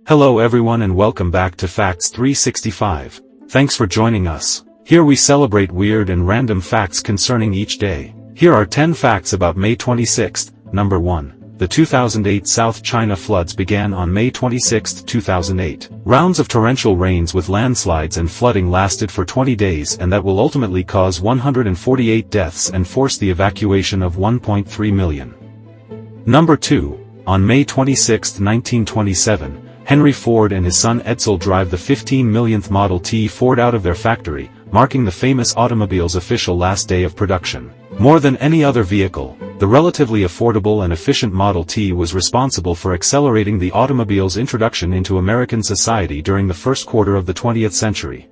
Hello everyone and welcome back to Facts 365. Thanks for joining us. Here we celebrate weird and random facts concerning each day. Here are 10 facts about May 26th. Number 1. The 2008 South China floods began on May 26, 2008. Rounds of torrential rains with landslides and flooding lasted for 20 days and that will ultimately cause 148 deaths and force the evacuation of 1.3 million. Number 2. On May 26, 1927, Henry Ford and his son Edsel drive the 15 millionth Model T Ford out of their factory, marking the famous automobile's official last day of production. More than any other vehicle, the relatively affordable and efficient Model T was responsible for accelerating the automobile's introduction into American society during the first quarter of the 20th century.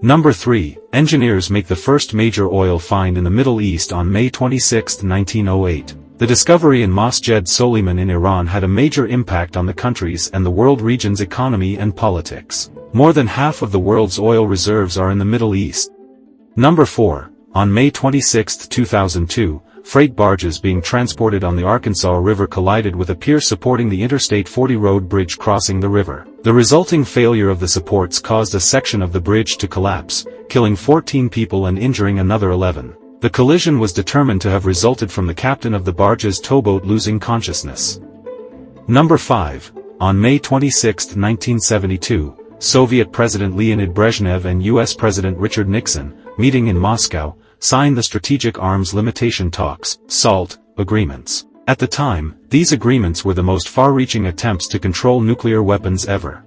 Number 3. Engineers make the first major oil find in the Middle East on May 26, 1908. The discovery in Masjed Soliman in Iran had a major impact on the country's and the world region's economy and politics. More than half of the world's oil reserves are in the Middle East. Number 4. On May 26, 2002, freight barges being transported on the Arkansas River collided with a pier supporting the Interstate 40 road bridge crossing the river. The resulting failure of the supports caused a section of the bridge to collapse, killing 14 people and injuring another 11. The collision was determined to have resulted from the captain of the barge's towboat losing consciousness. Number 5. On May 26, 1972, Soviet President Leonid Brezhnev and U.S. President Richard Nixon, meeting in Moscow, signed the Strategic Arms Limitation Talks, SALT, agreements. At the time, these agreements were the most far-reaching attempts to control nuclear weapons ever.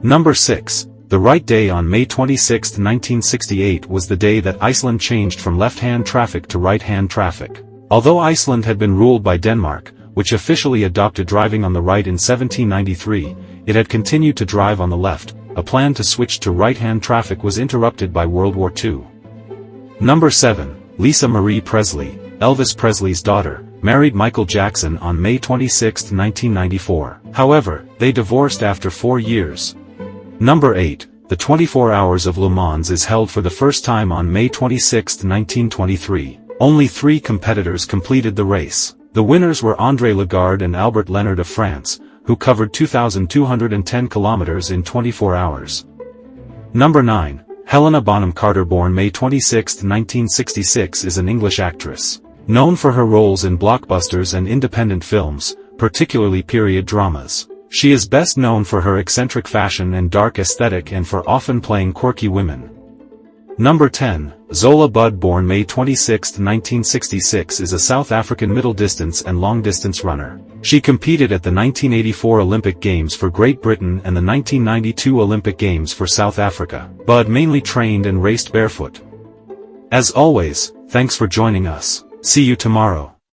Number 6. The right day on May 26, 1968 was the day that Iceland changed from left-hand traffic to right-hand traffic. Although Iceland had been ruled by Denmark, which officially adopted driving on the right in 1793, it had continued to drive on the left. A plan to switch to right-hand traffic was interrupted by World War II. Number 7. Lisa Marie Presley, Elvis Presley's daughter, married Michael Jackson on May 26, 1994. However, they divorced after 4 years. Number 8. The 24 Hours of Le Mans is held for the first time on May 26, 1923. Only 3 competitors completed the race. The winners were André Lagarde and Albert Leonard of France, who covered 2,210 kilometers in 24 hours. Number 9. Helena Bonham Carter, born May 26, 1966, is an English actress. Known for her roles in blockbusters and independent films, particularly period dramas. She is best known for her eccentric fashion and dark aesthetic and for often playing quirky women. Number 10. Zola Budd, born May 26, 1966, is a South African middle-distance and long-distance runner. She competed at the 1984 Olympic Games for Great Britain and the 1992 Olympic Games for South Africa. Budd mainly trained and raced barefoot. As always, thanks for joining us. See you tomorrow.